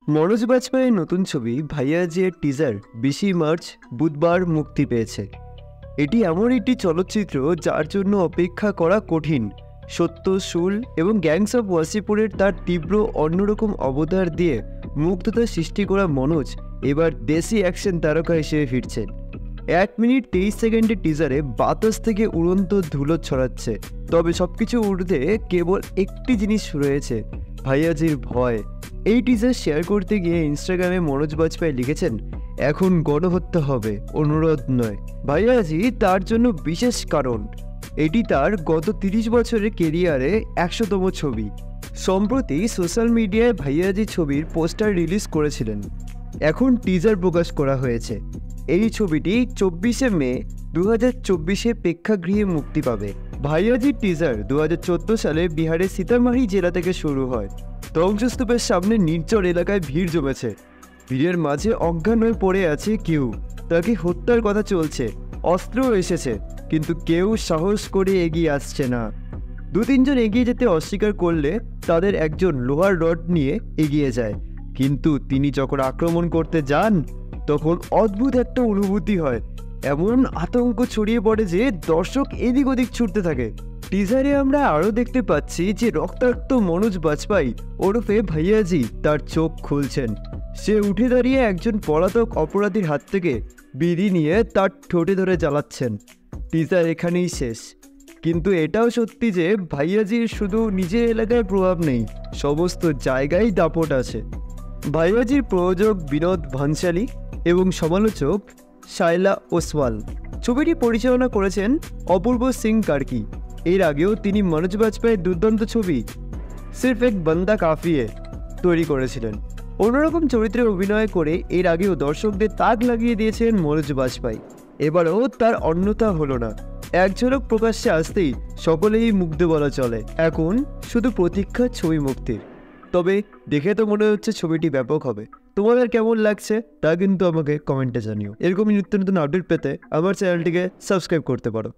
মনোজ বাজপেয়ীর নতুন ছবি ভাইয়াজি এর টিজার 20 মার্চ বুধবার মুক্তি পেয়েছে। এটি এমন একটি চলচ্চিত্র যার জন্য অপেক্ষা করা কঠিন। সত্য, সুর এবং গ্যাংস অফ ওয়াসিপুরের তার তীব্র অন্যরকম অবতার দিয়ে মুগ্ধতা সৃষ্টি করা মনোজ এবার দেশি অ্যাকশন তারকা হিসেবে ফিরছেন। 1 মিনিট 23 সেকেন্ডের টিজারে বাতাস থেকে উড়ন্ত ধুলো ছড়াচ্ছে। তবে সবকিছু ঊর্ধ্বে কেবল একটি জিনিস রয়েছে, ভাইয়াজির ভয়। এই টিজার শেয়ার করতে গিয়ে ইনস্টাগ্রামে মনোজ বাজপেয়ী লিখেছেন, এখন গণহত্যা হবে, অনুরোধ নয়। ভাইয়াজি তার জন্য বিশেষ কারণ এটি তার গত 30 বছরের কেরিয়ারে 100তম ছবি। সম্প্রতি সোশ্যাল মিডিয়ায় ভাইয়াজি ছবির পোস্টার রিলিজ করেছিলেন। এখন টিজার প্রকাশ করা হয়েছে। এই ছবিটি 24শে মে 2024 প্রেক্ষাগৃহে মুক্তি পাবে। ভাইয়াজির টিজার 2014 সালে বিহারের সীতামাঢ়ি জেলা থেকে শুরু হয়। ধ্বংসস্তূপের সামনে নির্জন এলাকায় ভিড় জমেছে। ভিড়ের মাঝে অজ্ঞান হয়ে পড়ে আছে কেউ, তাকে হত্যার কথা চলছে। অস্ত্রও এসেছে, কিন্তু কেউ সাহস করে এগিয়ে আসছে না। 2-3 জন এগিয়ে যেতে অস্বীকার করলে তাদের একজন লোহার রড নিয়ে এগিয়ে যায়। কিন্তু তিনি যখন আক্রমণ করতে যান তখন অদ্ভুত একটা অনুভূতি হয়। এমন আতঙ্ক ছড়িয়ে পড়ে যে দর্শক এদিক ওদিক ছুটতে থাকে। টিজারে আমরা আরও দেখতে পাচ্ছি যে রক্তাক্ত মনোজ বাজপেয়ী ওরফে ভাইয়াজি তার চোখ খুলছেন। সে উঠে দাঁড়িয়ে একজন পলাতক অপরাধীর হাত থেকে বিড়ি নিয়ে তার ঠোঁটে ধরে জ্বালাচ্ছেন। টিজার এখানেই শেষ, কিন্তু এটাও সত্যি যে ভাইয়াজির শুধু নিজের এলাকায় প্রভাব নেই, সমস্ত জায়গায় দাপট আছে। ভাইয়াজির প্রযোজক বিনোদ ভানশালী এবং সমালোচক শায়লা ওসওয়াল। ছবিটি পরিচালনা করেছেন অপূর্ব সিং কার্কি। এর আগেও তিনি মনোজ বাজপেয়ীর দুর্দান্ত ছবি সির্ফ এক বান্দা কাফিয়ে তৈরি করেছিলেন। অন্যরকম চরিত্রে অভিনয় করে এর আগেও দর্শকদের তাক লাগিয়ে দিয়েছেন মনোজ বাজপেয়ী। এবারও তার অন্যথা হলো না। এক ঝলক প্রকাশ্যে আসতেই সকলেই মুগ্ধ বলা চলে। এখন শুধু প্রতীক্ষা ছবি মুক্তির। তবে দেখে তো মনে হচ্ছে ছবিটি ব্যাপক হবে। তোমাদের কেমন লাগছে তা কিন্তু আমাকে কমেন্টে জানিও। এরকমই নিত্য নতুন আপডেট পেতে আমার চ্যানেলটিকে সাবস্ক্রাইব করতে পারো।